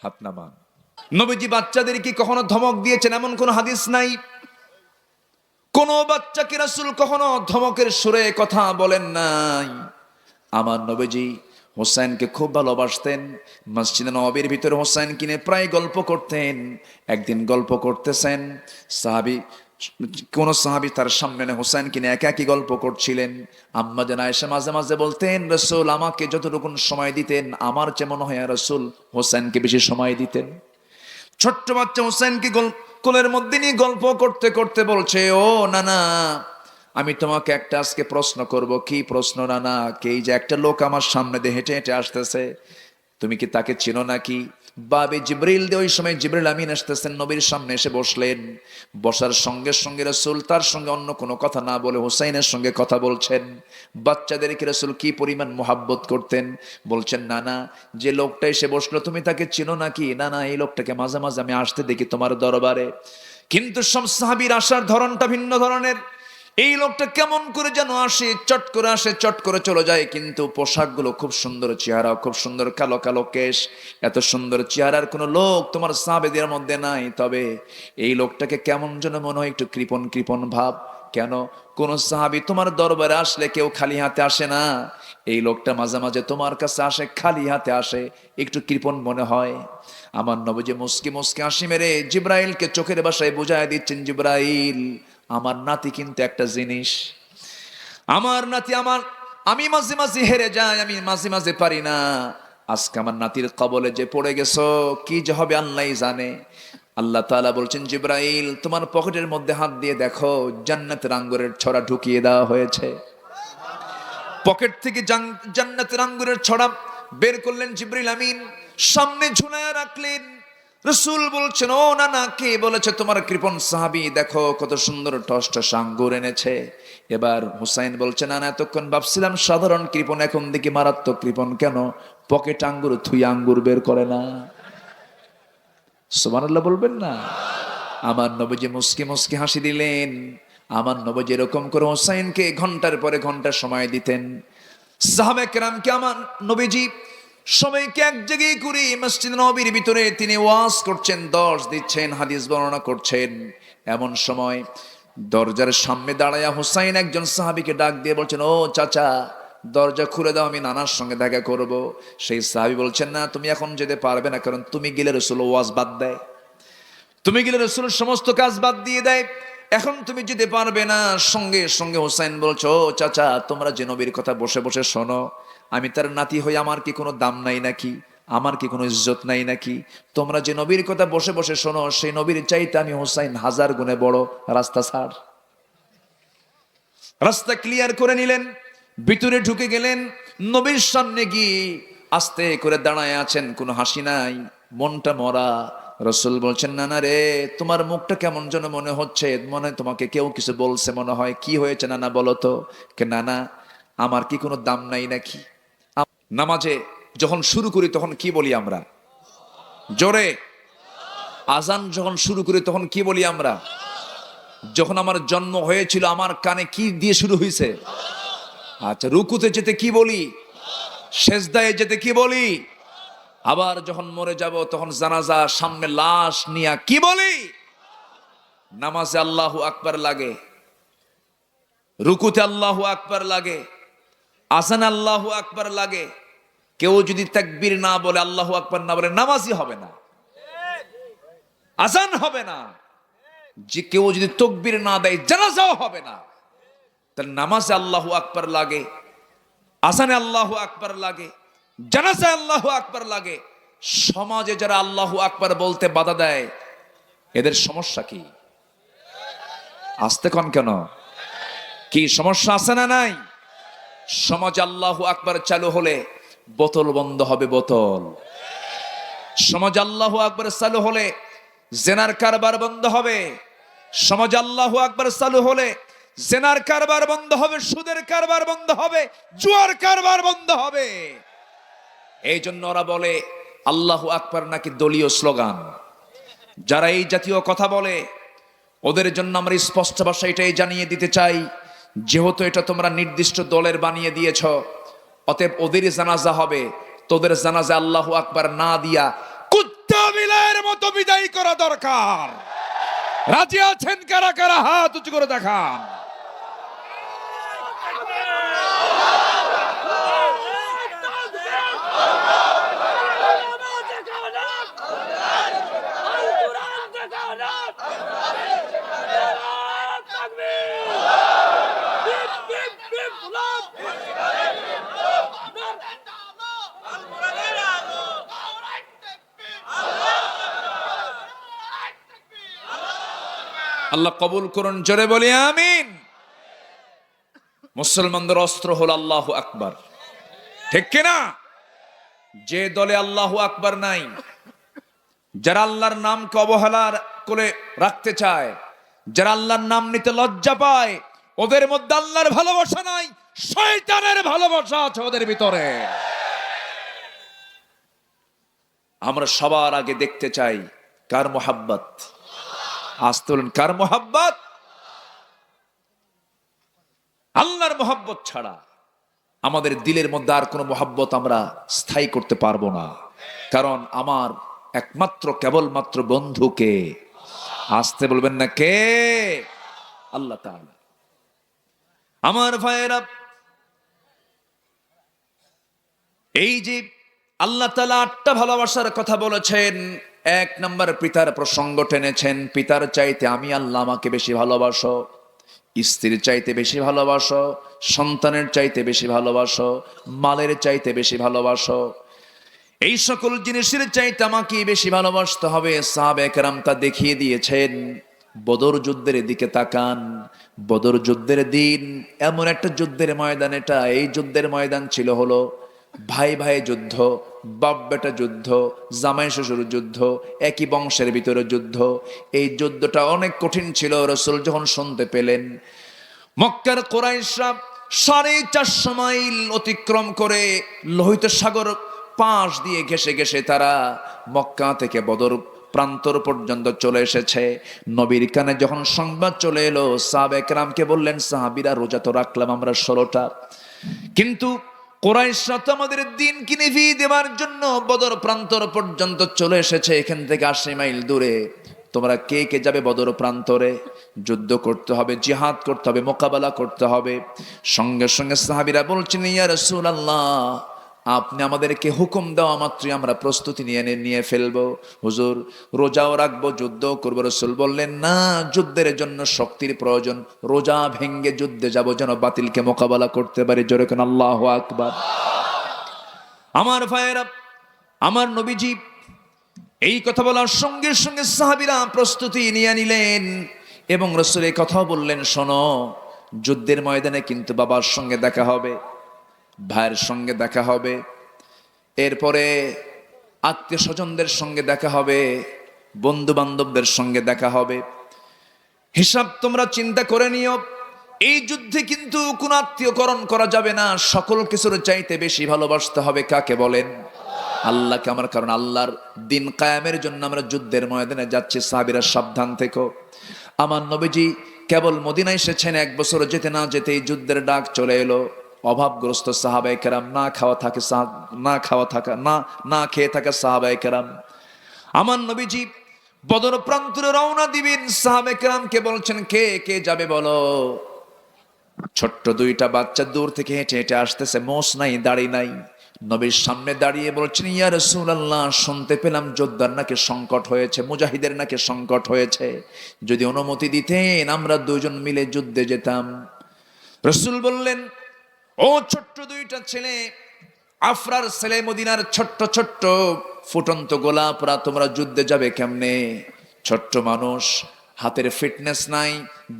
হাত নামান। নবীজি বাচ্চাদেরকে কখনো ধমক দিয়েছেন এমন কোন হাদিস নাই। কোন বাচ্চাকে রাসূল কখনো ধমকের সুরে কথা বলেন নাই। আমার নবীজি হোসেনকে খুব ভালোবাসতেন। মসজিদে নববীর ভিতরে হোসেনকে নিয়ে প্রায় গল্প করতেন। একদিন গল্প করতেছেন, কোন সাহাবী তার সামনে হোসেনকে নিয়ে একা একই গল্প করছিলেন। আম্মা জান আয়েশা মাঝে মাঝে বলতেন, রাসূল আমাকে যতটুকু সময় দিতেন আমার যে মনে হয় রাসূল হোসেনকে বেশি সময় দিতেন। ছোট্ট বাচ্চা হোসেনকে কোলের মধ্যে নিয়ে গল্প করতে করতে বলছে, ও নানা, আমি তোমাকে একটা আজকে প্রশ্ন করব। কি প্রশ্ন নানা? এই যে একটা লোক আমার সামনে দিয়ে হেঁটে হেঁটে আসতেছে, তুমি কি তাকে চিনো নাকি? বাবে জিবরিল দিয়ে ওই সময় জিবরিল আমিন আসতেছেন, নবীর সামনে এসে বসলেন। বসার সঙ্গে সঙ্গে রাসূল তার সঙ্গে অন্য কোনো কথা না বলে হুসাইনের সঙ্গে কথা বলছেন। বাচ্চাদেরকে রাসূল কি পরিমাণ মোহাব্বত করতেন। বলছেন, নানা, যে লোকটা এসে বসলো তুমি তাকে চিনো নাকি? না না, এই লোকটাকে মাঝে মাঝে আমি আসতে দেখি তোমার দরবারে, কিন্তু সব সাহাবীর আসার ধরনটা ভিন্ন ধরনের। এই লোকটা কেমন করে যেন আসে, চট করে আসে, চট করে চলে যায়, কিন্তু পোশাকগুলো খুব সুন্দর, চেহারা খুব সুন্দর, কালো কালো কেশ। এত সুন্দর চেহারার কোনো লোক তোমার সাহাবেদের মধ্যে নাই। তবে এই লোকটাকে কেমন যেন মনে হয় একটু কৃপণ কৃপণ ভাব। কেন? কোন সাহাবী তোমার দরবারে আসলে কেউ খালি হাতে আসে না। এই লোকটা মাঝে মাঝে তোমার কাছে আসে, খালি হাতে আসে, একটু কৃপণ মনে হয়। আমার নবীজি মুস্কি মুস্কি হাসি মেরে জিব্রাইলকে চোখের ভাষায় বুঝায় দিচ্ছেন, জিব্রাইল, আমার নাতি কিন্তু একটা জিনিস। আমার নাতি, আমি মাঝে মাঝে হেরে যাই, আমি মাঝে মাঝে পারি না। আজকে আমার নাতির কবলে যে পড়ে গেছো, কি যে হবে আল্লাহই জানে। আল্লাহ তাআলা বলছেন, জিব্রাইল, তোমার পকেটের মধ্যে হাত দিয়ে দেখো, জান্নাতের আঙ্গুরের ছড়া ঢুকিয়ে দেওয়া হয়েছে। পকেট থেকে জান্নাতের আঙ্গুরের ছড়া বের করলেন জিবরিল আমিন, সামনে ঝুলায়া রাখলেন। রাসূল বলছেন, ও নানা, কে বলেছে তোমার কৃপণ সাহাবী দেখো কত সুন্দর টস টস আঙ্গুর এনেছে। এবার হুসাইন বলছেন, নানা, এতক্ষণ ভাবছিলাম সাধারণ কৃপণ, এখন দেখি মারাত্মক কৃপণ। কেন? পকেট আঙ্গুর থুই আঙ্গুর বের করে না। সুবহানাল্লাহ বলবেন না? আমার নবীজি মুস্কি মুস্কি হাসি দিলেন। আমার নবীজি এরকম করে হোসাইনকে ঘন্টার পরে ঘন্টা সময় দিতেন। সাহাবায়ে কেরামকে আমার নবীজি সবাইকে এক জায়গায় করে মসজিদ নববীর ভিতরে তিনি ওয়াজ করছেন, দর্শ দিচ্ছেন, হাদিস বর্ণনা করছেন। এমন সময় দরজার সামনে দাঁড়ায়া হোসাইন একজন সাহাবীকে ডাক দিয়ে বলছেন, ও চাচা, দরজা খুলে দাও, আমি নানার সঙ্গে দেখা করব। সেই সাহাবী বলছেন, না, তুমি এখন যেতে পারবে না, কারণ তুমি গেলে রাসূল ওয়াজ বাদ দেয়, তুমি গেলে রাসূল সমস্ত কাজ বাদ দিয়ে দেয়, এখন তুমি যেতে পারবে না। সঙ্গে সঙ্গে হোসেন বলছো, ও চাচা, তোমরা যে নবীর কথা বসে বসে শোনো, আমি তার নাতি হই, আমার কি কোনো দাম নাই নাকি? আমার কি কোনো ইজ্জত নাই নাকি? তোমরা যে নবীর কথা বসে বসে শোনো, সেই নবীর চাইতে আমি হোসাইন হাজার গুণে বড়। রাস্তা ছাড়। রাস্তা ক্লিয়ার করে নিলেন, ভিতরে ঢুকে গেলেন। নবীর সামনে গিয়ে আস্তে করে দাঁড়ায় আছেন, কোনো হাসি নাই, মনটা মরা। রাসূল বলছেন, নানা রে, তোমার মুখটা কেমন যেন মনে হচ্ছে, মনে তোমাকে কেউ কিছু বলছে মনে হয়। কি হয়েছে নানা, বলো তো? নানা, আমার কি কোনো দাম নাই নাকি? নামাজে যখন শুরু করি তখন কি বলি আমরা? জোরে। আজান যখন শুরু করি তখন কি বলি আমরা? যখন আমার জন্ম হয়েছিল আমার কানে কি দিয়ে শুরু হয়েছে? আচ্ছা, রুকুতে যেতে কি বলি? সেজদায় যেতে কি বলি? আবার যখন মরে যাব তখন জানাজা সামনে লাশ নিয়া কি বলি? নামাজে আল্লাহু আকবার লাগে, রুকুতে আল্লাহু আকবার লাগে, আজানে আল্লাহু আকবার লাগে। কেউ যদি তাকবীর না বলে, আল্লাহু আকবার না বলে, নামাজই হবে না, আজান হবে না। যে কেউ যদি তাকবীর না দেয়, জানাজাও হবে না। তার নামাজে আল্লাহু আকবার লাগে, আজানে আল্লাহু আকবার লাগে, জানাজায় আল্লাহু আকবার লাগে। সমাজে যারা আল্লাহু আকবার বলতে বাধা দেয়, এদের সমস্যা কি? আসতে কন কেন? কি সমস্যা আছে না নাই? সমাজে আল্লাহু আকবার চালু হলে বোতল বন্ধ হবে, বোতল। সমাজে আল্লাহু আকবার চালু হলে জেনার কারবার বন্ধ হবে। সমাজে আল্লাহু আকবার চালু হলে জেনার কারবার বন্ধ হবে, সুদের কারবার বন্ধ হবে, জুয়ার কারবার বন্ধ হবে। এই জন্য ওরা বলে আল্লাহু আকবার নাকি দলীয় স্লোগান। যারা এই জাতীয় কথা বলে ওদের জন্য আমরা স্পষ্ট ভাষায় এটাই জানিয়ে দিতে চাই, যেহেতু এটা তোমরা নির্দিষ্ট দলের বানিয়ে দিয়েছ, অতএব ওদেরই জানাজা হবে। তোদের জানাজা আল্লাহু আকবার না দিয়া কুত্তা মতো বিদায় করা দরকার। রাজি আছেন কারা কারা? হাত উঁচু করে দেখান। আল্লাহ কবুল করুন, জোরে বলি আমিন। মুসলমানদের অস্ত্র হল আল্লাহু আকবার, ঠিক কিনা? যে দলে আল্লাহু আকবার নাই, যারা আল্লাহর নামকে অবহেলা করে রাখতে চায়, যারা আল্লাহর নাম নিতে লজ্জা পায়, ওদের মধ্যে আল্লাহর ভালোবাসা নাই, শয়তানের ভালোবাসা আছে ওদের ভিতরে। আমরা সবার আগে দেখতে চাই কার মোহাব্বত। আজ তুলুন, কার মোহাব্বত? আল্লাহর মোহাব্বত ছাড়া আমাদের দিলের মধ্যে আর কোনো মোহাব্বত আমরা স্থায়ী করতে পারবো না। কারণ আমার একমাত্র কেবলমাত্র বন্ধুকে, আসতে বলবেন না, কে? আল্লাহ তাআলা। আমার ভাইয়েরা, এই যে আল্লাহ তাআলা 8টা ভালোবাসার কথা বলেছেন, 1 নম্বর পিতার প্রসঙ্গ টেনেছেন। পিতার চাইতে আমি আল্লাহ আমাকে বেশি ভালোবাসো, স্ত্রীর চাইতে বেশি ভালোবাসো, সন্তানের চাইতে বেশি ভালোবাসো, মালের চাইতে বেশি ভালোবাসো, এই সকল জিনিসের চাইতে আমাকে বেশি ভালোবাসতে হবে। সাহাবায়ে কেরাম তা দেখিয়ে দিয়েছেন। বদর যুদ্ধের দিকে তাকান। বদর যুদ্ধের দিন এমন একটা যুদ্ধের ময়দান, এটা এই যুদ্ধের ময়দান ছিল হলো ভাই ভাই যুদ্ধ, বাপ বেটা যুদ্ধ, জামাই শ্বশুর যুদ্ধ, একই বংশের ভিতরে যুদ্ধ। এই যুদ্ধটা অনেক কঠিন ছিল। রাসূল যখন শুনতে পেলেন মক্কার কুরাইশরা 450 মাইল অতিক্রম করে লোহিত সাগর পাশ দিয়ে ঘেঁষে ঘেঁষে তারা মক্কা থেকে বদর প্রান্তর পর্যন্ত চলে এসেছে। নবীর কানে যখন সংবাদ চলে এলো, সাহাবায়ে কেরামকে বললেন, সাহাবীরা রোজা তো রাখলাম আমরা 16টা, কিন্তু কুরাইশরা তো আমাদের দিন কিনে ফি দেওয়ার জন্য বদর প্রান্তর পর্যন্ত চলে এসেছে, এখান থেকে 80 মাইল দূরে। তোমরা কে কে যাবে বদর প্রান্তরে? যুদ্ধ করতে হবে, জিহাদ করতে হবে, মোকাবেলা করতে হবে। সঙ্গে সঙ্গে সাহাবীরা বলছেন, ইয়া রাসূলুল্লাহ, আপনি আমাদেরকে হুকুম দেওয়া মাত্রই আমরা প্রস্তুতি নিয়ে ফেলবো। হুজুর, রোজাও রাখবো, যুদ্ধও করবো। রাসূল বললেন, না, যুদ্ধের জন্য শক্তির প্রয়োজন। রোজা ভেঙ্গে যুদ্ধে যাব যেন বাতিলকে মোকাবেলা করতে পারি। জোরে কোন আল্লাহু আকবার। আমার ভাইয়েরা, আমার নবীজি এই কথা বলার সঙ্গে সঙ্গে সাহাবীরা প্রস্তুতি নিয়ে নিলেন এবং রাসূল এই কথাও বললেন, শোনো, যুদ্ধের ময়দানে কিন্তু বাবার সঙ্গে দেখা হবে, ভাইয়ের সঙ্গে দেখা হবে, এরপরে আত্মীয় স্বজনদের সঙ্গে দেখা হবে, বন্ধু বান্ধবদের সঙ্গে দেখা হবে। হিসাব তোমরা চিন্তা করে নিও, এই যুদ্ধে কিন্তু কোন আত্মীয়করণ করা যাবে না। সকল কিছুর চাইতে বেশি ভালোবাসতে হবে কাকে বলেন? আল্লাহকে। আমার কারণ আল্লাহর দিন কায়েমের জন্য আমরা যুদ্ধের ময়দানে যাচ্ছি। সাহাবীরা সাবধান থেকো। আমার নবীজি কেবল মদিনায় এসেছেন, 1 বছর যেতে না যেতে এই যুদ্ধের ডাক চলে এলো। অভাবগ্রস্ত সাহাবায়ে কেরাম, না খেয়ে থাকা সাহাবায়ে কেরাম। আমার নবীজি বদর প্রান্তরে রওনা দিবেন, সাহাবায়ে কেরামকে বলছেন, কে কে যাবে বলো? ছোট্ট 2টা বাচ্চা দূর থেকে হেঁটে হেঁটে আসতেছে, মোষ নাই, দাড়ি নাই। নবীর সামনে দাঁড়িয়ে বলছেন, ইয়া রাসূলুল্লাহ, শুনতে পেলাম যোদ্ধার নাকি সংকট হয়েছে, মুজাহিদের নাকি সংকট হয়েছে। যদি অনুমতি দিতেন আমরা 2 জন মিলে যুদ্ধে যেতাম। রাসূল বললেন, ও ছোট্ট 2টা ছেলে, আফরার ছেলে, মদিনার ছোট্ট ছোট্ট ফুটন্ত গোলাপরা, তোমরা যুদ্ধে যাবে কেমনে? ছোট্ট মানুষ, হাতের ফিটনেস নাই,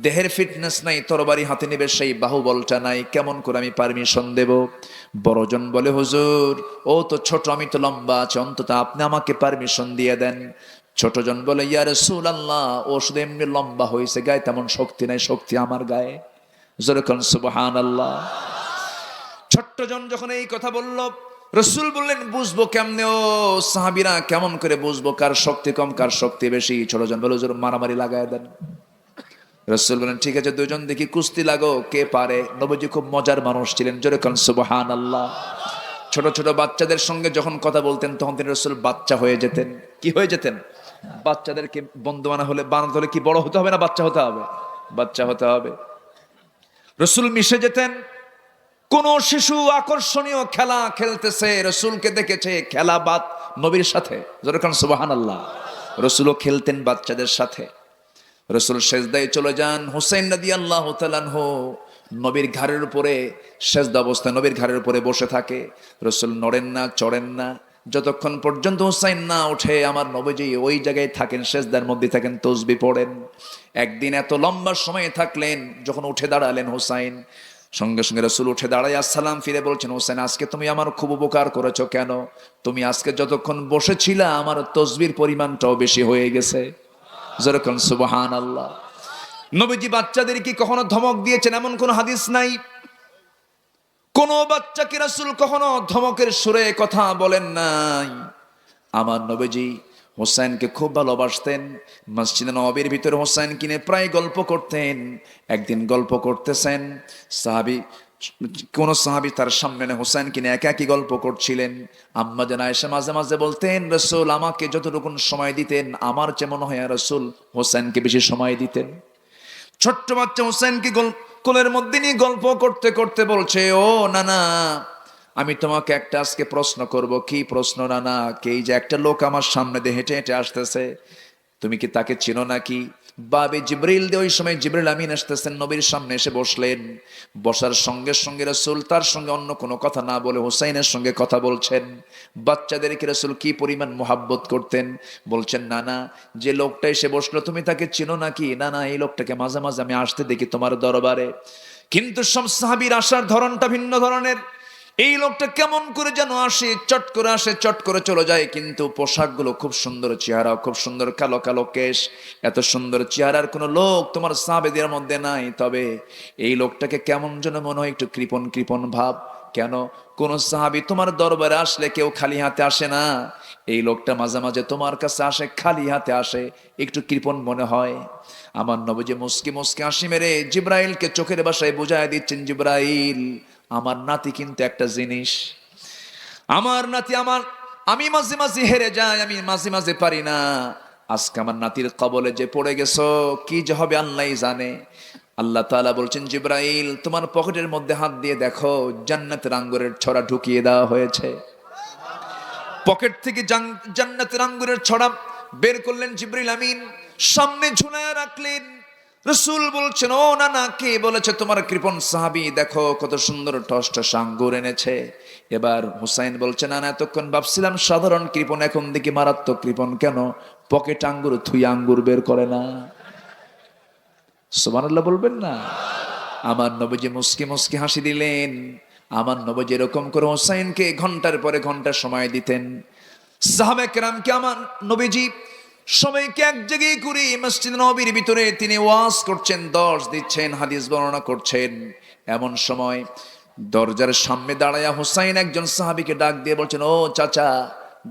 দেহের ফিটনেস নাই, তরবারি হাতে নেবে সেই বাহুবলটা নাই, কেমন করে আমি পারমিশন দেব? বড়জন বলে, হুজুর, ও তো ছোট, আমি তো লম্বা আছি, অন্তত আপনি আমাকে পারমিশন দিয়ে দেন। ছোটজন বলে, ইয়া রাসূলুল্লাহ, ও শুধু এমনি লম্বা হয়েছে, গায়ে তেমন শক্তি নাই, শক্তি আমার গায়ে। জোরে কোন সুবহানাল্লাহ। ছোট্টজন যখন এই কথা বলল, রাসূল বললেন, বুঝবো কেমনে? ও সাহাবীরা, কেমন করে বুঝবো কার শক্তি কম কার শক্তি বেশি? ছোটজন বলে, হুজুর মারামারি লাগায় দেন। রাসূল বলেন, ঠিক আছে, 2 জন দেখি কুস্তি লাগো, কে পারে? নবীজি খুব মজার মানুষ ছিলেন। জোরে কোন সুবহানাল্লাহ। ছোট ছোট বাচ্চাদের সঙ্গে যখন কথা বলতেন তখন তিনি রাসূল বাচ্চা হয়ে যেতেন। কি হয়ে যেতেন? বাচ্চাদেরকে বন্ধু বানাতে হলে কি বড় হতে হবে না বাচ্চা হতে হবে? বাচ্চা হতে হবে। রাসূল মিশে যেতেন। কোন শিশু আকর্ষণীয় খেলা খেলতেছে, রাসূলকে দেখেছে খেলাবাদ নবীর সাথে, যেরকম সুবহানাল্লাহ। রাসূলও খেলতেন বাচ্চাদের সাথে। রাসূল সেজদায় চলে যান, হুসাইন রাদিয়াল্লাহু তাআলা আনহু নবীর ঘাড়ের উপরে সেজদা অবস্থায় নবীর ঘাড়ের উপরে বসে থাকে। রাসূল নড়েন না, চড়েন না, যতক্ষণ পর্যন্ত হুসাইন না ওঠে আমার নবীজি ওই জায়গায় থাকেন, সেজদার মধ্যে থাকেন, তাসবিহ পড়েন। একদিন এত লম্বা সময় থাকলেন, যখন উঠে দাঁড়ালেন হুসাইন, সঙ্গে সঙ্গে রাসূল উঠে দাঁড়ায় আসসালাম ফিরে বলছেন, হোসেন আজকে তুমি আমার খুব উপকার করেছো। কেন? তুমি আজকে যতক্ষণ বসেছিলা আমার তসবির পরিমাণটাও বেশি হয়ে গেছে। যেরকম সুবহানাল্লাহ। নবীজি বাচ্চাদের কি কখনো ধমক দিয়েছেন এমন কোন হাদিস নাই। কোন বাচ্চাকে রাসূল কখনো ধমকের সুরে কথা বলেন নাই। আমার নবীজি হোসেনকে খুব ভালোবাসতেন। মসজিদে নববীর ভিতরে হোসেনকে নিয়ে প্রায় গল্প করতেন। একদিন গল্প করতেছেন, কোন সাহাবী তার সামনে হোসেনকে নিয়ে একাকী গল্প করছিলেন। আম্মা জান আয়েশা মাঝে মাঝে বলতেন, রাসূল আমাকে যতটুকু সময় দিতেন আমার চেয়ে মনে হয় রাসূল হোসেনকে বেশি সময় দিতেন। ছোট্ট বাচ্চা হোসেনকে কোলের মধ্যে নিয়ে গল্প করতে করতে বলছে, ও নানা আমি তোমাকে একটা আজকে প্রশ্ন করব। কি প্রশ্ন নানা? কে যে একটা লোক আমার সামনে দিয়ে হেঁটে হেঁটে আসতেছে, তুমি কি তাকে চিনো নাকি? বাবে জিবরিল দিয়ে ওই সময় জিবরিল আমিন আসতেছেন, নবীর সামনে এসে বসলেন। বসার সঙ্গে সঙ্গে রাসূল তার সঙ্গে অন্য কোনো কথা না বলে হুসাইনের সঙ্গে কথা বলছেন। বাচ্চাদেরকে রাসূল কি পরিমাণ মোহাব্বত করতেন। বলছেন, নানা যে লোকটা এসে বসলো তুমি তাকে চিনো নাকি? না না, এই লোকটাকে মাঝে মাঝে আমি আসতে দেখি তোমার দরবারে, কিন্তু সব সাহাবীর আসার ধরনটা ভিন্ন ধরনের। এই লোকটা কেমন করে যেন আসে, চট করে আসে, চট করে চলে যায়, কিন্তু পোশাকগুলো খুব সুন্দর, চেহারা খুব সুন্দর, কালো কালো কেশ। এত সুন্দর চেহারার কোনো লোক তোমার সাহাবেদের মধ্যে নাই। তবে এই লোকটাকে কেমন যেন মনে হয় একটু কৃপণ কৃপণ ভাব। কেন? কোন সাহাবী তোমার দরবারে আসলে কেউ খালি হাতে আসে না, এই লোকটা মাঝে মাঝে তোমার কাছে আসে খালি হাতে আসে, একটু কৃপণ মনে হয়। আমার নবীজি মুস্কি মুস্কি হাসি মেরে জিব্রাইলকে চোখের ভাষায় বুঝায় দিচ্ছেন, জিব্রাইল আমার নাতি কিন্তু একটা জিনিস, আমার নাতি আমি মাঝে মাঝে হেরে যাই, আমি মাঝে মাঝে পারি না। আজকে আমার নাতির কবলে যে পড়ে গেছো, কি যে হবে আল্লাহই জানে। আল্লাহ তাআলা বলছেন, জিব্রাইল তোমার পকেটের মধ্যে হাত দিয়ে দেখো, জান্নাতের আঙ্গুরের ছড়া ঢুকিয়ে দেওয়া হয়েছে। পকেট থেকে জান্নাতের আঙ্গুরের ছড়া বের করলেন জিবরিল আমিন, সামনে ঝুলায় রাখলেন। রাসূল বলছেন, ও না না, কে বলেছে তোমার কৃপণ সাহাবী দেখো কত সুন্দর টস টস আঙ্গুর এনেছে। এবার হুসাইন বলছেন, না না, এতক্ষণ ভাবছিলাম সাধারণ কৃপণ, এখন দেখি মারাত্মক কৃপণ। কেন? পকেট আঙ্গুর থুই আঙ্গুর বের করে না। সুবহানাল্লাহ বলবেন না? আমার নবীজি মুস্কি মুস্কি হাসি দিলেন। আমার নবীজি এরকম করে হুসাইনকে ঘন্টার পরে ঘন্টা সময় দিতেন। সাহাবায়ে কেরামকে আমার নবীজি সবাইকে এক জায়গায় করে মসজিদ নববীর ভিতরে তিনি ওয়াজ করছেন, দর্শ দিচ্ছেন, হাদিস বর্ণনা করছেন। এমন সময় দরজার সামনে দাঁড়ায়া হুসাইন একজন সাহাবীকে ডাক দিয়ে বলছেন, ও চাচা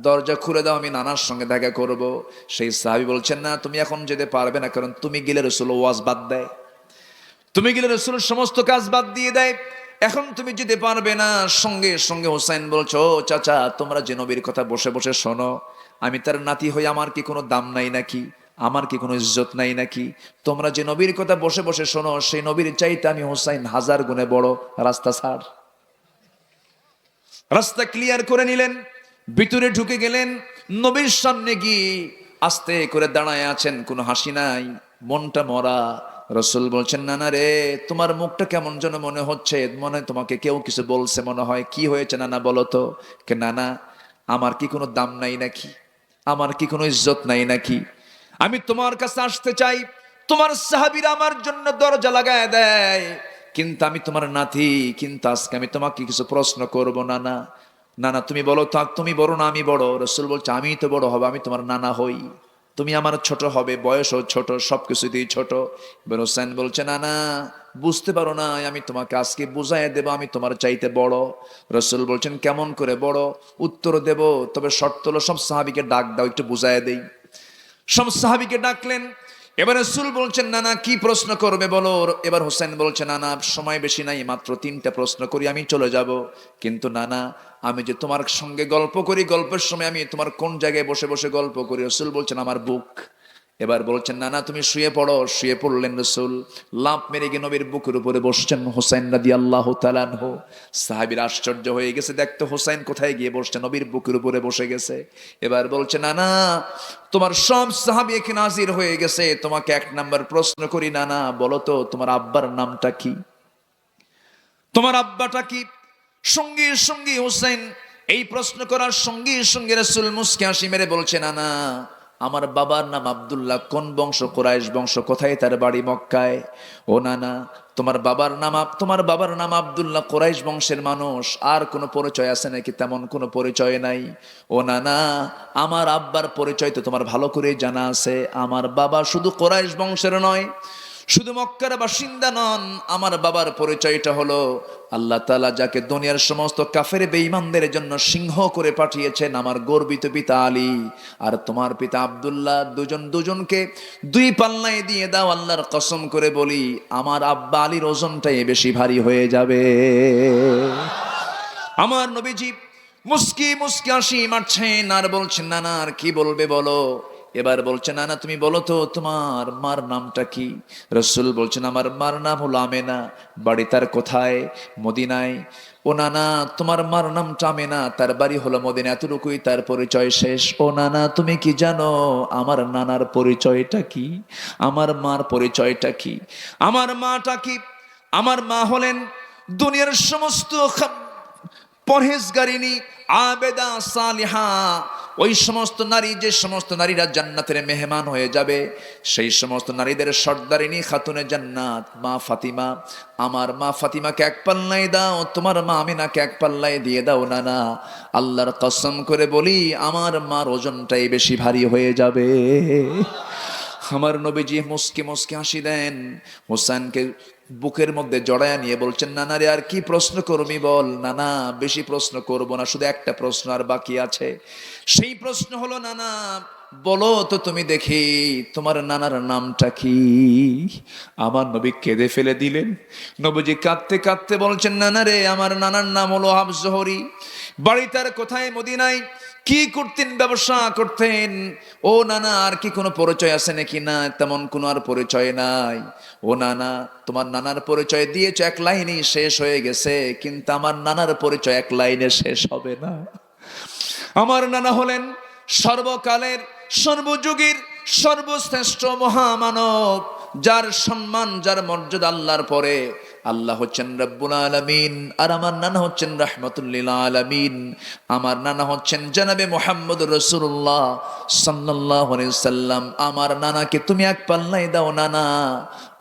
দরজা খুলে দাও, আমি নানার সঙ্গে দেখা করব। সেই সাহাবী বলছেন, না তুমি এখন যেতে পারবে না, কারণ তুমি গেলে রাসূল ওয়াজ বাদ দেয়, তুমি গেলে রাসূল সমস্ত কাজ বাদ দিয়ে দেয়, এখন তুমি যেতে পারবে না। সঙ্গে সঙ্গে হুসাইন বলছো, ও চাচা তোমরা যে নবীর কথা বসে বসে শোনো, আমি তার নাতি হই, আমার কি কোনো দাম নাই নাকি? আমার কি কোনো ইজ্জত নাই নাকি? তোমরা যে নবীর কথা বসে বসে শোনো, সেই নবীর চাইতে আমি হুসাইন হাজার গুণে বড়। রাস্তা ছাড়। রাস্তা ক্লিয়ার করে নিলেন, ভিতরে ঢুকে গেলেন। নবীর সামনে গিয়ে আস্তে করে দাঁড়ায় আছেন, কোনো হাসি নাই, মনটা মরা। রাসূল বলছেন, নানা রে তোমার মুখটা কেমন যেন মনে হচ্ছে, মনে তোমাকে কেউ কিছু বলছে মনে হয়। কি হয়েছে নানা বলো তো? কে নানা, আমার কি কোনো দাম নাই নাকি? আমার কি কোনো ইজ্জত নাই নাকি? আমি তোমার কাছে আসতে চাই, তোমার সাহাবীরা আমার জন্য দরজা লাগায় দেয়, কিন্তু আমি তোমার নাতি, কিন্তু আজকে আমি তোমাকে কিছু প্রশ্ন করব। নানা নানা তুমি বলো তো, তুমি বড় না আমি বড়? রাসূল বলছে, আমি তো বড় হব, আমি তোমার নানা হই, তুমি আমার ছোট হবে, বয়সও ছোট, সবকিছুতেই ছোট। এবার হোসেন বলছে, নানা বুঝতে পারো না, আমি তোমাকে আজকে বুঝাইয়া দেব আমি তোমার চাইতে বড়। রাসূল বলছেন, কেমন করে বড়? উত্তর দেব, তবে শর্ত হলো সব সাহাবীকে ডাক দাও, একটু বুঝাইয়া দেই। সব সাহাবীকে ডাকলেন। এবার রাসূল বলছেন নানা কি প্রশ্ন করবে বলো। এবার হোসেন বলছে নানা সময় বেশি নাই, মাত্র 3টা প্রশ্ন করি আমি চলে যাব। কিন্তু নানা আমি যে তোমার সঙ্গে গল্প করি, গল্পের সময় আমি তোমার কোন জায়গায় বসে বসে গল্প করি? রাসূল বলছেন আমার বুক। এবার বলছেন নানা তুমি শুয়ে পড়ো। শুয়ে পড়লেন রাসূল, লাফ মেরে গিয়ে নবীর বুকের উপরে বসছেন হোসেন রাদিয়াল্লাহু তাআলা আনহু। সাহাবীরা আশ্চর্য হয়ে গেছে, দেখতো হোসেন কোথায় গিয়ে বসছে, নবীর বুকের উপরে বসে গেছে। এবার বলছে নানা তোমার সব সাহাবী এখানে হাজির হয়ে গেছে, তোমাকে 1 নাম্বার প্রশ্ন করি নানা, বলো তো তোমার আব্বার নামটা কি? তোমার আব্বাটা কি? সঙ্গে সঙ্গে হোসেন এই প্রশ্ন করার সঙ্গে সঙ্গে রাসূল মুস্কি হাসি মেরে বলছে নানা আমার বাবার নাম আব্দুল্লাহ। কোন বংশ? কুরাইশ বংশ। কোথায় তার বাড়ি? মক্কায়। ও নানা তোমার বাবার নাম আব্দুল্লাহ, কুরাইশ বংশের মানুষ। আর কোনো পরিচয় আছে নাকি? তেমন কোনো পরিচয় নাই। ও নানা আমার আব্বার পরিচয় তো তোমার ভালো করে জানা আছে। আমার বাবা শুধু কুরাইশ বংশের নয়, শুধু মক্কার বাসিন্দা নন, আমার বাবার পরিচয়টা হলো আল্লাহ তাআলা যাকে দুনিয়ার সমস্ত কাফের বেঈমানদের জন্য সিংহ করে পাঠিয়েছেন, আমার গর্বিত পিতা আলী আর তোমার পিতা আব্দুল্লাহ। দুজনকে 2 পাল্লায় দিয়ে দাও, আল্লাহর কসম করে বলি আমার আব্বা আলীর ওজনটাই বেশি ভারী হয়ে যাবে। আমার নবীজি মুস্কি মুস্কি হাসি মারছেন আর বলছেন নানা আর কি বলবে বলো। এবার বলছে নানা তুমি বলো তো তোমার মার নামটা কি? রাসূল বলছেন আমার মার নাম হলো আমেনা। বাড়ি তার কোথায়? মদিনায়। ও নানা তোমার মার নামটা আমেনা, তার বাড়ি হলো মদিনা, এতটুকুই তার পরিচয় শেষ। ও নানা তুমি কি জানো আমার নানার পরিচয়টা কি? আমার মার পরিচয়টা কি? আমার মাটা কি? আমার মা হলেন দুনিয়ার সমস্ত পরহেজগারিনী, আবেদা, সালিহা। ওই সমস্ত নারী, যে সমস্ত নারীরা জান্নাতের মেহমান হয়ে যাবে, সেই সমস্ত নারীদের সর্দারিনী খাতুনে জান্নাত মা ফাতিমা। আমার মা ফাতিমাকে 1 পাল্লায় দাও, তোমার মা আমিনাকে 1 পাল্লায় দিয়ে দাও নানা। আল্লাহর কসম করে বলি আমার মার ওজনটাই বেশি ভারী হয়ে যাবে। আমার নবীজি মুস্কি মুস্কি হাসি দেন, হোসেনকে বুকের মধ্যে জড়ায়া নিয়ে বলছেন নানা রে আর কি প্রশ্ন করবি বল। নানা বেশি প্রশ্ন করব না, শুধু একটা প্রশ্ন আর বাকি আছে। সেই প্রশ্ন হলো নানা বলো তো তুমি দেখি তোমার নানার নামটা কি? আমার নবী কেঁদে ফেলে দিলেন। নবীজি কাঁদতে কাঁদতে বলছেন নানা রে আমার নানার নাম হলো আবু জোহরি। বাড়ি তার কোথায়? মদিনায়। কি করতেন? ব্যবসা করতেন। ও নানা আর কি কোনো পরিচয় আছে নাকি? না তেমন কোনো আর পরিচয় নাই। ও নানা তোমার নানার পরিচয় দিয়েছ 1 লাইনেই শেষ হয়ে গেছে, কিন্তু আমার নানার পরিচয় 1 লাইনে শেষ হবে না। আমার নানা হলেন সর্বকালের সর্বযুগের সর্বশ্রেষ্ঠ মহামানব, যার সম্মান যার মর্যাদা আল্লাহর পরে আল্লাহ হচ্ছেন রব্বুল আলামিন, আর আমার নানা হচ্ছেন রাহমাতুল লিল আলামিন। আমার নানা হচ্ছেন জনাবে মুহাম্মদুর রাসূলুল্লাহ সাল্লাল্লাহু আলাইহি সাল্লাম। আমার নানাকে তুমি 1 পাল্লায় দাও নানা,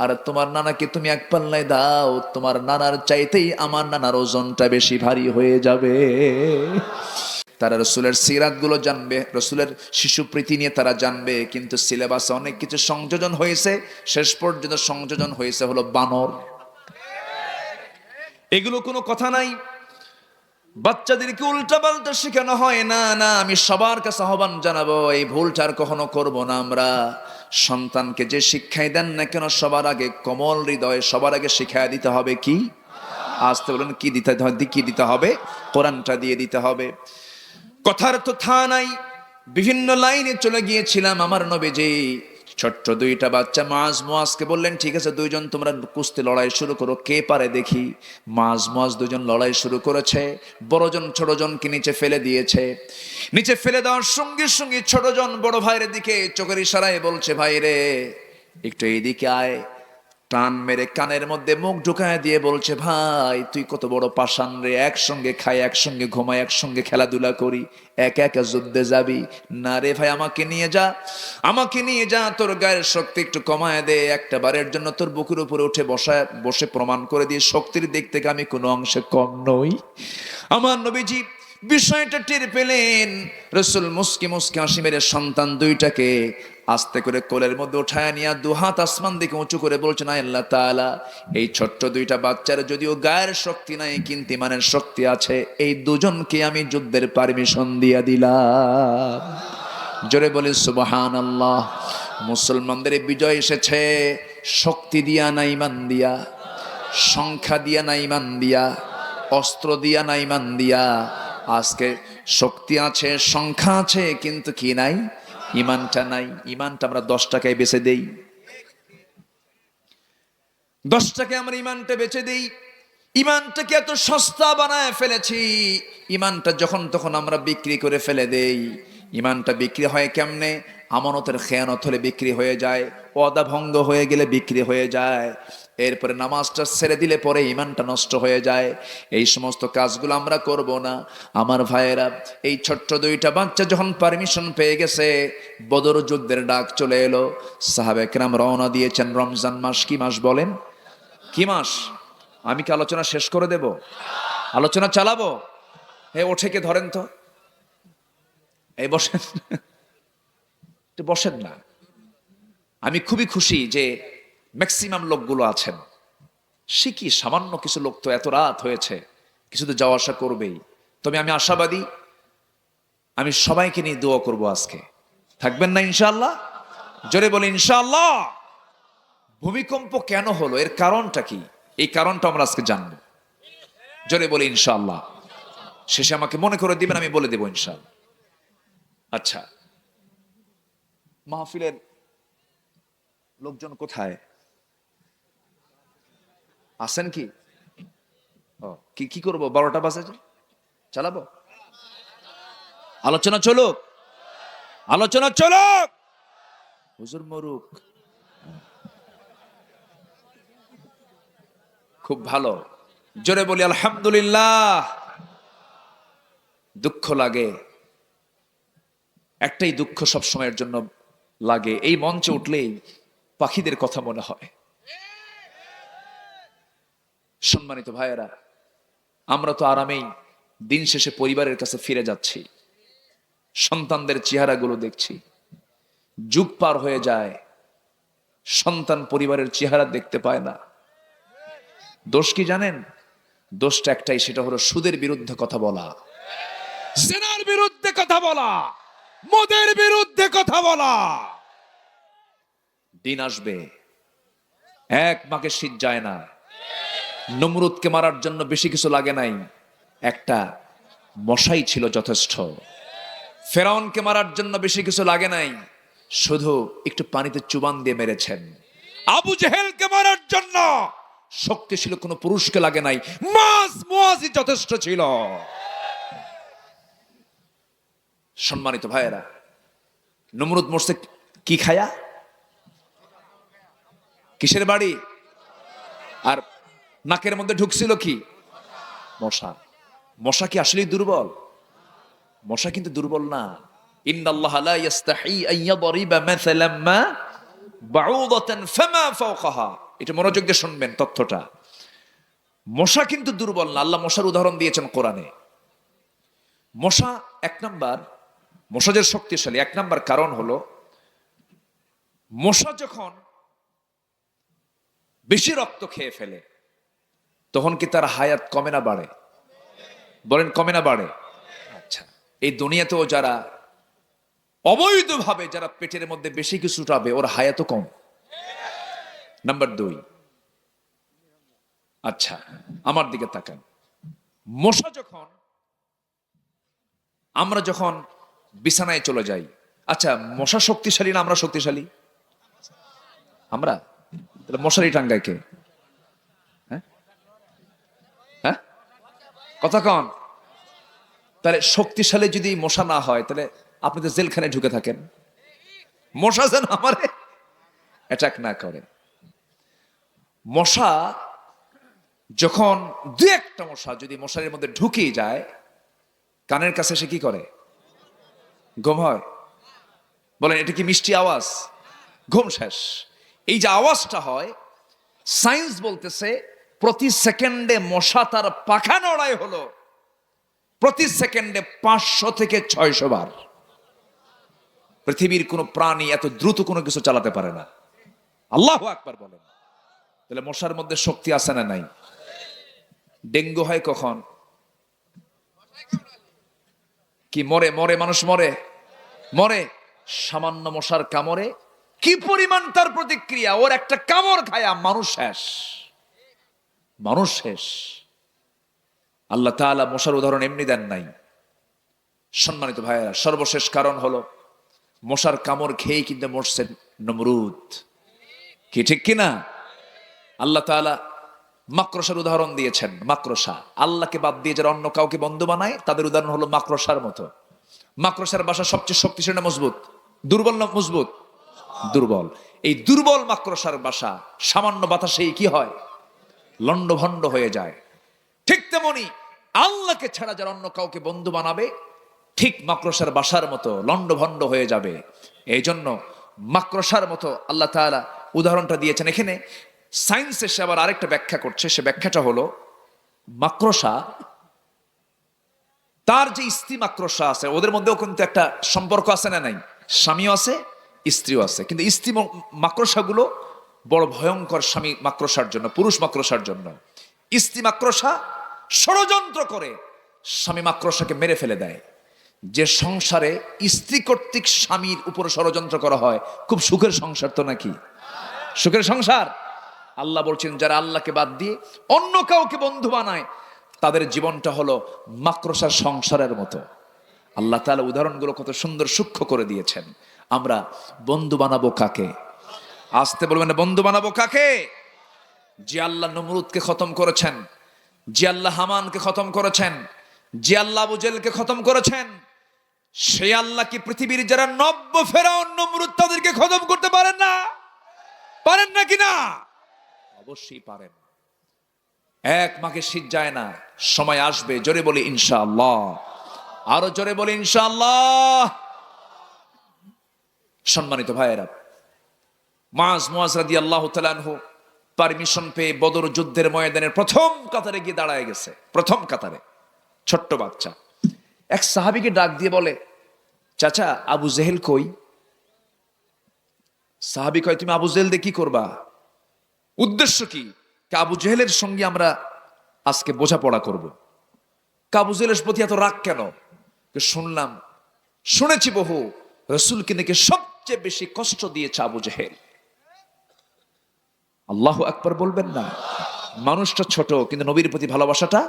আর তোমার নানাকে তুমি 1 পাল্লায় দাও, তোমার নানার চাইতেই আমার নানার ওজনটা বেশি ভারী হয়ে যাবে। তারা রসুলের সিরাত গুলো জানবে, রসুলের শিশু প্রীতি নিয়ে তারা জানবে, কিন্তু সিলেবাসে অনেক কিছু সংযোজন হয়েছে। শেষ পর্যন্ত সংযোজন হয়েছে হলো বানর। এগুলো কোনো কথা নাই। বাচ্চাদেরকে উল্টা পাল্টা শেখানো হয় না। না আমি সবার কাছে আহ্বান জানাবো এই ভুলটা আর কখনো করবো না আমরা। সন্তানকে যে শিক্ষাই দেন না কেন সবার আগে কোমল হৃদয়ে সবার আগে শিক্ষা দিতে হবে কি? আসতে বলেন কি দিতে হবে? কোরআনটা দিয়ে দিতে হবে। কথার তো থা নাই, বিভিন্ন লাইনে চলে গিয়েছিলাম। আমার নবীজি ছোট্ট 2টা বাচ্চা মুআজকে বললেন ঠিক আছে 2 জন তোমরা কুস্তি লড়াই শুরু করো, কে পারে দেখি। মুআজ 2 জন লড়াই শুরু করেছে। বড়জন ছোটজনকে নিচে ফেলে দিয়েছে। নিচে ফেলে দেওয়ার সঙ্গে সঙ্গে ছোটজন বড় ভাইয়ের দিকে চোখের ইশারায় বলছে ভাই রে একটু এইদিকে আয়। টান মেরে কানের মধ্যে মুখ ঢুকায় দিয়ে বলছে ভাই তুই কত বড় পাষাণ রে, একসঙ্গে খাই, একসঙ্গে ঘুমাই, একসঙ্গে খেলাধুলা করি, একা একা যুদ্ধে যাবি না রে ভাই, আমাকে নিয়ে যা, তোর গায়ের শক্তি একটু কমায় দে, একটা বারের জন্য তোর বুকের উপরে উঠে বসে প্রমাণ করে দিয়ে শক্তির দিক থেকে আমি কোনো অংশে কম নই। আমার নবীজি বিষয়টা টের পেলেন। রাসূল মুস্কি মুস্কি হাসি মেরে সন্তান 2টাকে আস্তে করে কোলের মধ্যে উঠায় নিয়ে 2 হাত আসমান দিকে উঁচু করে বলছেন আল্লাহ তাআলা এই ছোট্ট 2টা বাচ্চার যদিও গায়ের শক্তি নাই কিন্তু ইমানের শক্তি আছে, এই 2 জনকে আমি যুদ্ধের পারমিশন দিয়ে দিলাম। জোরে বলি সুবহানাল্লাহ। মুসলমানদের বিজয় এসেছে শক্তি দিয়া না ইমান দিয়া, সংখ্যা দিয়া না ইমান দিয়া, অস্ত্র দিয়া না ইমান দিয়া। আজকে শক্তি আছে, সংখ্যা আছে, কিন্তু কি নাই? ইমানটা নাই। ইমানটা আমরা 10 টাকায় বেচে দেই, 10 টাকায় আমরা ইমানটা বেচে দেই। ইমানটাকে এত সস্তা বানায় ফেলেছি, ইমানটা যখন তখন আমরা বিক্রি করে ফেলে দেই। ইমানটা বিক্রি হয় কেমনে? আমানতের খেয়ানত হলে বিক্রি হয়ে যায়, ওয়াদা ভঙ্গ হয়ে গেলে বিক্রি হয়ে যায়, এরপরে নামাজটা ছেড়ে দিলে পরে ইমানটা নষ্ট হয়ে যায়। এই সমস্ত কাজগুলো আমরা করব না। আমার ভাইয়েরা, এই ছোট্ট 2টা বাচ্চা যখন পারমিশন পেয়ে গেছে, বদর যুদ্ধের ডাক চলে এলো, সাহাবে কেরাম রওনা দিয়েছেন। রমজান মাস কি মাস বলেন? কি মাস? আমি কি আলোচনা শেষ করে দেব? আলোচনা চালাবো? ওঠে কে ধরেন তো, এই বসেন, একটু বসেন না। আমি খুবই খুশি যে ম্যাক্সিমাম লোকগুলো আছেন। শিখি, সামান্য কিছু লোক তো এত রাত হয়েছে, কিছু তো যাওয়া আসা করবেই। তবে আমি আশাবাদী, আমি সবাইকে নিয়ে দোয়া করব আজকে। থাকবেন না ইনশাআল্লাহ? জোরে বলে ইনশাআল্লাহ। ভূমিকম্প কেন হলো, এর কারণটা কি? এই কারণটা আমরা আজকে জানবো। জোরে বলে ইনশাআল্লাহ। শেষে আমাকে মনে করে দিবেন, আমি বলে দেব ইনশাআল্লাহ। আচ্ছা, মাহফিলের লোকজন কোথায় আছেন? কি কি কি করবো? 12টা বাজে চালাবো? আলোচনা চলুক, আলোচনা চলুক। হুজুর মরুক, খুব ভালো। জোরে বলি আলহামদুলিল্লাহ। দুঃখ লাগে, একটাই দুঃখ সব সময়ের জন্য লাগে, এই মঞ্চে উঠলেই পাখিদের কথা মনে হয়। সম্মানিত ভাইয়েরা, আমরা তো আরামেই দিন শেষে পরিবারের কাছে ফিরে যাচ্ছি, সন্তানদের চেহারাগুলো দেখছি। যুগ পার হয়ে যায়, সন্তান পরিবারের চেহারা দেখতে পায় না। দোষ কি জানেন? দোষটা একটাই, সেটা হলো সুদের বিরুদ্ধে কথা বলা, জেনার বিরুদ্ধে কথা বলা, মদের বিরুদ্ধে কথা বলা। দিন আসবে, এক মাকে শীত যায় না। নমরুদকে মারার জন্য বেশি কিছু লাগে নাই, একটা মশাই ছিল যথেষ্ট। ফেরাউনকে মারার জন্য বেশি কিছু লাগে নাই, শুধু একটু পানিতে চুবান দিয়ে মেরেছেন। আবু জেহেলকে মারার জন্য শক্তিশালী কোনো পুরুষকে লাগে নাই, মাস মুয়াজি যথেষ্ট ছিল। সম্মানিত ভাইয়েরা, নমরুদ মরছে কি খায়া? কিসের বাড়ি? আর নাকের মধ্যে ঢুকছিল কি? মশা। মশা কি আসলেই দুর্বল? মশা কিন্তু দুর্বল না। ইন্নাল্লাহা লা ইস্তাহি আন ইয়াদরিবা মাসালাম মা বাউদাতান ফামা ফাওকাহা। এটা মনোযোগ দিয়ে শুনবেন তথ্যটা। মশা কিন্তু দুর্বল না। আল্লাহ মশার উদাহরণ দিয়েছেন কোরআনে। মশা এক নাম্বার, মশা যে শক্তিশালী, এক নাম্বার কারণ হলো, মশা যখন বেশি রক্ত খেয়ে ফেলে তখন কি তার হায়াত কমে না বাড়ে? বলেন কমে না বাড়ে? আচ্ছা, এই দুনিয়াতেও যারা অবৈধভাবে যারা পেটের মধ্যে বেশি কিছু উঠাবে, ওর হায়াতও কম। নাম্বার 2, আচ্ছা আমার দিকে তাকান। মশা যখন, আমরা যখন বিছানায় চলে যাই, আচ্ছা মশা শক্তিশালী না আমরা শক্তিশালী? আমরা। তাহলে মশারি টাঙ্গায় কে? হ্যাঁ, কথা কন। তাহলে শক্তিশালী যদি মশা না হয়, তাহলে আপনি তো জেলখানায় ঢুকে থাকেন। মশা যেন আমারে অ্যাটাক না করে। মশা যখন 2-1টা মশা যদি মশারির মধ্যে ঢুকে যায়, কানের কাছে সে কি করে? ঘুম হয়। বলেন এটা কি মিষ্টি আওয়াজ? ঘুম শেষ। এই যে আওয়াজটা হয়, সায়েন্স বলতেছে প্রতি সেকেন্ডে মশা তার পাখা নড়াই হলো প্রতি সেকেন্ডে 500 থেকে 600 বার। পৃথিবীর কোন প্রাণী এত দ্রুত কোনো কিছু চালাতে পারে না। আল্লাহু আকবার বলেন। তাহলে মশার মধ্যে শক্তি আছে না নাই? ডেঙ্গু হয় কখন? কি মরে? মরে, মানুষ মরে, মরে সামান্য মশার কামড়ে কি পরিমাণ তার প্রতিক্রিয়া, ওর একটা কামড় খায়া মানুষ শেষ, মানুষ শেষ। আল্লাহ তাআলা মশার উদাহরণ এমনি দেন নাই। সম্মানিত ভাইয়েরা, সর্বশেষ কারণ হলো মশার কামড় খেয়েই কিন্তু মরছেন নমরুদ। কি ঠিক কিনা? আল্লাহ তাআলা মাকড়সার উদাহরণ দিয়েছেন। মাকড়সা, আল্লাহকে বাদ দিয়ে যারা অন্য কাউকে বন্ধু বানায় তাদের উদাহরণ হলো মাকড়সার মতো। মাকড়সার বাসা সবচেয়ে শক্তিশালী না মজবুত? দুর্বল না মজবুত? দুর্বল। এই দুর্বল মাকড়সার বাসা সামান্য বাতাসেই কি হয়? লন্ডভন্ড হয়ে যায়। ঠিক তেমনি আল্লাহকে ছাড়া যারা অন্য কাউকে বন্ধু বানাবে ঠিক মাকড়সার বাসার মতো লন্ডভন্ড হয়ে যাবে। এই জন্য মাকড়সার মতো আল্লাহ তাআলা উদাহরণটা দিয়েছেন। এখানে সায়েন্স এসে আবার আরেকটা ব্যাখ্যা করছে। সে ব্যাখ্যাটা হলো মাকড়সা তার যে স্ত্রী মাকড়সা আছে ওদের মধ্যেও কিন্তু একটা সম্পর্ক আছে না নাই? স্বামীও আছে, স্ত্রীও আছে। কিন্তু স্ত্রী মাকড়সাগুলো বড় ভয়ঙ্কর স্বামী মাকড়সার জন্য, পুরুষ মাকড়সার জন্য। স্ত্রী মাকড়সা ষড়যন্ত্র করে স্বামী মাকড়সাকে মেরে ফেলে দেয়। যে সংসারে স্ত্রী কর্তৃক স্বামীর উপর ষড়যন্ত্র করা হয়, খুব সুখের সংসার তো নাকি? সুখের সংসার। আল্লাহ বলছেন যারা আল্লাহকে বাদ দিয়ে অন্য কাউকে বন্ধু বানায় তাদের জীবনটা হলো মাকড়সার সংসারের মতো। আল্লাহ তাআলা উদাহরণগুলো কত সুন্দর সূক্ষ্ম করে দিয়েছেন। আমরা বন্ধু বানাবো কাকে? আসতে বলবেন, বন্ধু বানাবো কাকে? যে আল্লাহ নমরুদকে খতম করেছেন, যে আল্লাহ হামানকে খতম করেছেন, যে আল্লাহ আবু জেহেলকে খতম করেছেন, সেই আল্লাহ কি পৃথিবীর যারা নব্য ফেরাউন নমরুদ তাদেরকে খতম করতে পারেন না? পারেন না কিনা? অবশ্যই পারেন। এক মাঘে শীত যায় না, সময় আসবে। জোরে বলি ইনশাআল্লাহ, আরো জোরে বলি ইনশাআল্লাহ। সম্মানিত ভাইয়েরা, মুআজ রাদিয়াল্লাহু তাআলা আনহু পারমিশন পেয়ে বদর যুদ্ধের ময়দানের প্রথম কাতারে গিয়ে দাঁড়ায় গেছে। প্রথম কাতারে ছোট্ট বাচ্চা এক সাহাবীকে ডাক দিয়ে বলে, চাচা আবু জেহেল কই? সাহাবী কয়, তুমি আবু জেহেল দিয়ে কি করবা? উদ্দেশ্য কি? আবু জেহেলের সঙ্গে আমরা আজকে বোঝাপড়া করব। আবু জেহেলের প্রতি এত রাগ কেন? শুনেছি বহু রাসূলকে নাকি সবচেয়ে বেশি কষ্ট দিয়েছে আবু জেহেল। আল্লাহু আকবার বলবেন না? মানুষটা ছোট কিন্তু নবীর প্রতি ভালোবাসাটা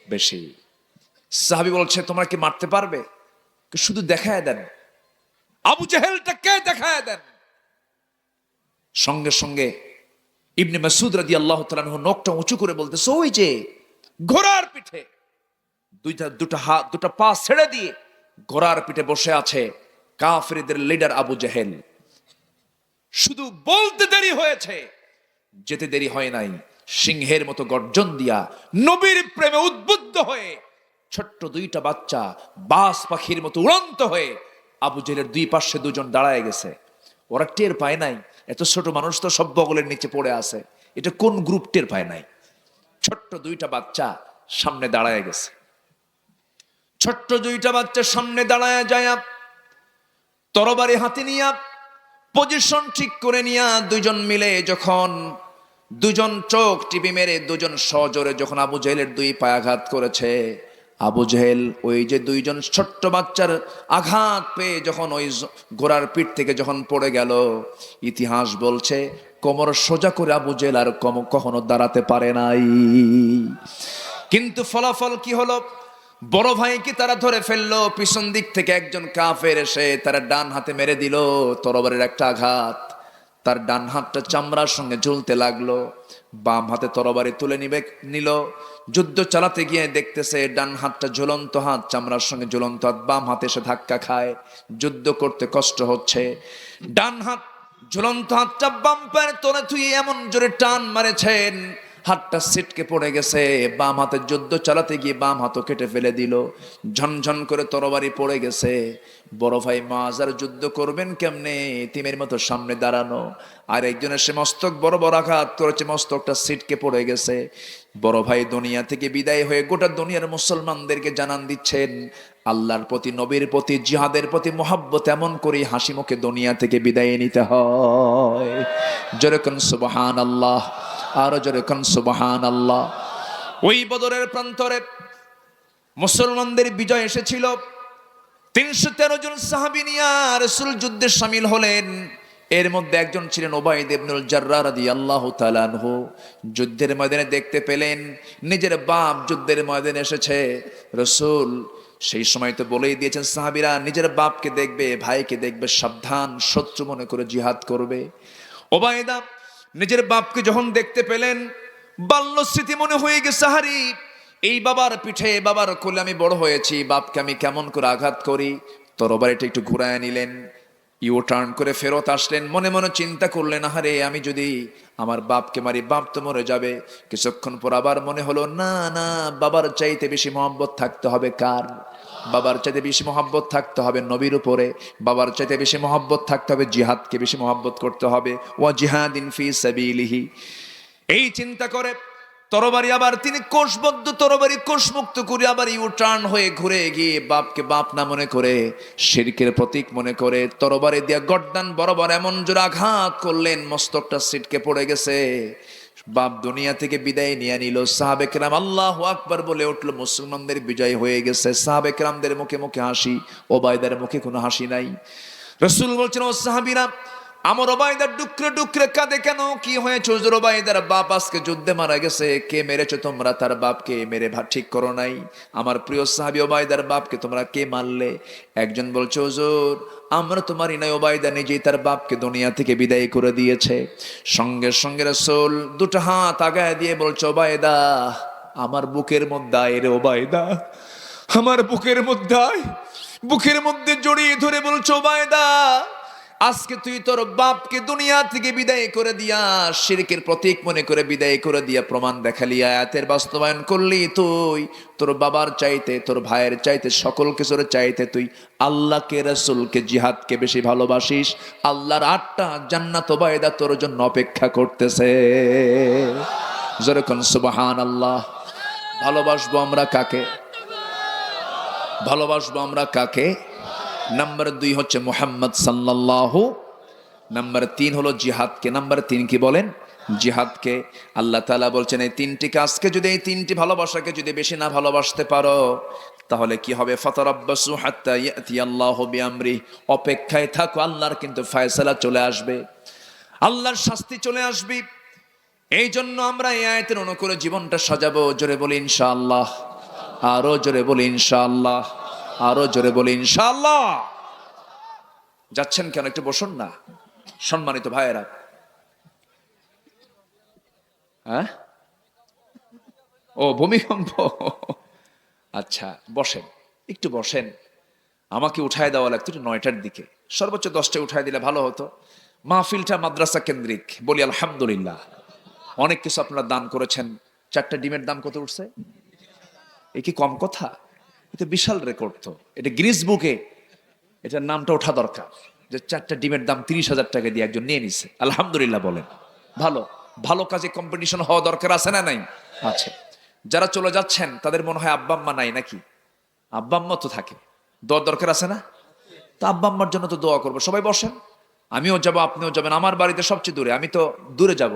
বেশি। সাহাবী বলছে, তোমরা কি মারতে পারবে? শুধু দেখায় দেন, আবু জেহেলটাকে দেখায় দেন। সঙ্গে সঙ্গে ইবনে মাসউদ রাদিয়াল্লাহু তাআলা আনহু নখটা উঁচু করে বলতেছে, ওই যে ঘোড়ার পিঠে দুটা পা ছেড়ে দিয়ে ঘোড়ার পিঠে বসে আছে কাফেরদের লিডার আবু জেহেল। শুধু বলতে দেরি হয়েছে, যেতে দেরি হয় নাই। সিংহের মতো গর্জন দিয়া নবীর প্রেমে উদ্বুদ্ধ হয়ে ছোট্ট দুইটা বাচ্চা বাস পাখির মতো উড়ন্ত হয়ে আবু জেহেলের দুই পাশে দুজন দাঁড়ায় গেছে। ওরা টের পায় নাই এত ছোট মানুষ তো সব বগলের নিচে পড়ে আছে। এটা কোন গ্রুপ টের পায় নাই? ছোট্ট দুইটা বাচ্চা সামনে দাঁড়ায় গেছে। ছোট্ট দুইটা বাচ্চা সামনে দাঁড়ায় যায়, তরবারি হাতে নিয়া পজিশন ঠিক করে নিয়া দুইজন মিলে যখন দুজন চোখ টিপি মেরে দুজন সজোরে যখন আবু জেহেলের দুই পায়ে আঘাত করেছে, আবু জেহেল ওই যে দুইজন ছোট্ট বাচ্চার আঘাত পেয়ে যখন ওই ঘোড়ার পিঠ থেকে যখন পড়ে গেল, ইতিহাস বলছে কোমর সোজা করে আবু জেহেল আর কখনো দাঁড়াতে পারে নাই। কিন্তু ফলাফল কি হলো? বড় ভাইকে তারা ধরে ফেললো। পিছন দিক থেকে একজন কাফের এসে তারা ডান হাতে মেরে দিল তরবারির একটা আঘাত। তার ডান হাতটা চামড়ার সঙ্গে ঝুলতে লাগলো। বাম হাতে তরবারি তুলে নিল। যুদ্ধ চালাতে গিয়ে দেখতেছে ডান হাতটা ঝুলন্ত হাত চামড়ার সঙ্গে ঝুলন্ত হাত, বাম হাতে এসে ধাক্কা খায়। যুদ্ধ করতে কষ্ট হচ্ছে। ডান হাত ঝুলন্ত হাতটা বাম পায়ের তলে তুই এমন জোরে টান মারেছেন হাতটা ছিটকে পড়ে গেছে। বাম হাতে যুদ্ধ চালাতে গিয়ে বাম হাতও কেটে ফেলে দিল। ঝনঝন করে তরবারি পড়ে গেছে। বড় ভাই মুআজ আর যুদ্ধ করবেন কেমনে? এতিমের মতো সামনে দাঁড়ানো। আর একজনের সে মস্তক বড় বড় আঘাত করেছে, মস্তকটা ছিটকে পড়ে গেছে। বড় ভাই দুনিয়া থেকে বিদায় হয়ে গোটা দুনিয়ার মুসলমানদেরকে জানান দিচ্ছেন, আল্লাহর প্রতি, নবীর প্রতি, জিহাদের প্রতি মহব্বত এমন করে হাসি মুখে দুনিয়া থেকে বিদায় নিতে হয়। জোরে কোন সুবহানাল্লাহ, আরো জোরে কোন সুবহানাল্লাহ। ওই বদরের প্রান্তরে মুসলমানদের বিজয় এসেছিল। 313 জন সাহাবী নিয়ে রাসূল যুদ্ধে শামিল হলেন। এর মধ্যে একজন ছিলেন উবাইদ ইবনুল জাররাহ রাদিয়াল্লাহু তাআলা আনহু। যুদ্ধের ময়দানে দেখতে পেলেন নিজের বাপ যুদ্ধের ময়দানে এসেছে। রাসূল সেই সময় তো বলেই দিয়েছেন সাহাবীরা নিজের বাপকে দেখবে, ভাইকে দেখবে, সাবধান, শত্রু মনে করে জিহাদ করবে। উবাইদা নিজের বাপকে যখন দেখতে পেলেন, বাল্য স্মৃতি মনে হয়ে গেছে, হারি এই বাবার পিঠে, বাবার কোলে আমি বড় হয়েছি, বাপকে আমি কেমন করে আঘাত করি। তরবারিটা একটু ঘুরায় নিলেন, ইউ টার্ন করে ফেরত আসলেন। মনে মনে চিন্তা করলেন, আহারে আমি যদি আমার বাপকে মারি, বাপ তো মরে যাবে। কিছুক্ষণ পর আবার মনে হলো, না না, বাবার চাইতে বেশি মহব্বত থাকতে হবে কার? বাবার চাইতে বেশি মহব্বত থাকতে হবে নবীর উপরে, বাবার চাইতে বেশি মহব্বত থাকতে হবে জিহাদকে বেশি মহব্বত করতে হবে। ওয়া জিহাদিন ফি সাবিলিহি। এই চিন্তা করে তরবারি আবার তিনি কোষবদ্ধ তরবারি কোষমুক্ত করে আবার ইউ টার্ন হয়ে ঘুরে গিয়ে বাপকে বাপ না মনে করে, শিরকের প্রতীক মনে করে তরবারি দিয়া গর্দান বরাবর এমন জোরে আঘাত করলেন, মস্তকটা ছিটকে পড়ে গেছে। বাপ দুনিয়া থেকে বিদায় নিয়ে নিল। সাহাবে কেরাম আল্লাহু আকবার বলে উঠল, মুসলমানদের বিজয় হয়ে গেছে। সাহাবে কেরামদের মুখে মুখে হাসি, ওবায়দার মুখে কোনো হাসি নাই। রাসূল বলছেন, ও সাহাবীরা, আমার ওবায়দা ডুকরে ডুকরে কাঁদে কেন? কি হয়েছে হুজুর? ওবায়দার বাপ আজকে যুদ্ধে মারা গেছে। কে মেরেছো তোমরা? তার বাপকে মেরে ঠিক করো নাই। আমার প্রিয় সাহাবী ওবায়দার বাপকে তোমরা কে মারলে? একজন বলছে, হুজুর আমরা তো মারি নাই, ওবায়দা নিজেই তার বাপকে দুনিয়া থেকে বিদায় করে দিয়েছে। সঙ্গে সঙ্গে রাসূল দুটো হাত আগায় দিয়ে বলছে, ওবায়দা আমার বুকের মধ্যে আয় রে ওবায়দা, আমার বুকের মধ্যে আয়। বুকের মধ্যে জড়িয়ে ধরে বলছে, ওবায়দা আজকে তুই তোর বাপকে দুনিয়া থেকে বিদায় করে দিয়া, শিরকের প্রতীক মনে করে বিদায় করে দিয়া প্রমাণ দেখালি, আয়াতের বাস্তবায়ন করলি। তুই তোর বাবার চাইতে, তোর ভাইয়ের চাইতে, সকল কিছুর চাইতে তুই আল্লাহকে, রাসূলকে, জিহাদকে বেশি ভালোবাসিস। আল্লাহর 8টা জান্নাত ওবায়দা তোর জন্য অপেক্ষা করতেছে। যেরকম সুবহানাল্লাহ। ভালোবাসবো আমরা কাকে? ভালোবাসবো আমরা কাকে? নাম্বার 2 হচ্ছে মুহাম্মদ সাল্লাল্লাহু, নাম্বার 3 হলো জিহাদকে। নাম্বার 3 কি বলেন? জিহাদকে। আল্লাহ তাআলা বলছেন এই 3টি কাজকে যদি, এই 3টি ভালোবাসাকে যদি বেশি না ভালোবাসতে পারো তাহলে কি হবে? ফাতারাব্বাসু হাত্তা ইয়াতিয়াল্লাহু বিআমরি। অপেক্ষায় থাকো, আল্লাহর কিন্তু ফয়সালা চলে আসবে, আল্লাহর শাস্তি চলে আসবে। এই জন্য আমরা এই আয়াতের অনুকূলে জীবনটা সাজাবো। জোরে বলি ইনশাআল্লাহ, আরো জোরে বলি ইনশাআল্লাহ, আরো জোরে বলি ইনশাআল্লাহ। যাচ্ছেন কেন? একটু বসুন না সম্মানিত ভাইয়েরা। হ্যাঁ, ও ভূমিকম্প, আচ্ছা বসেন, একটু বসেন। আমাকে উঠায় দেওয়া লাগতো 9টার দিকে, সর্বোচ্চ 10টায় উঠায় দিলে ভালো হতো। মাহফিলটা মাদ্রাসা কেন্দ্রিক, বলি আলহামদুলিল্লাহ। অনেক কিছু আপনারা দান করেছেন। 4টা ডিমের দাম কত উঠছে? এ কি কম কথা? এটা বিশাল রেকর্ড। তো এটা গ্রিস বুকে এটার নামটা ওঠা দরকার, যে 4টা ডিমের দাম 30,000 টাকা দিয়ে একজন নিয়ে নিছে। আলহামদুলিল্লাহ বলেন। ভালো ভালো কাজে কম্পিটিশন হওয়া দরকার আছে না নাই? আছে। যারা চলে যাচ্ছেন তাদের মনে হয় আব্বা আম্মা নাই নাকি? আব্বা আম্মা তো থাকে, দোয়া দরকার আছে না? তো আব্বা আম্মার জন্য তো দোয়া করবো। সবাই বসেন, আমিও যাব, আপনিও যাবেন। আমার বাড়িতে সবচেয়ে দূরে, আমি তো দূরে যাব।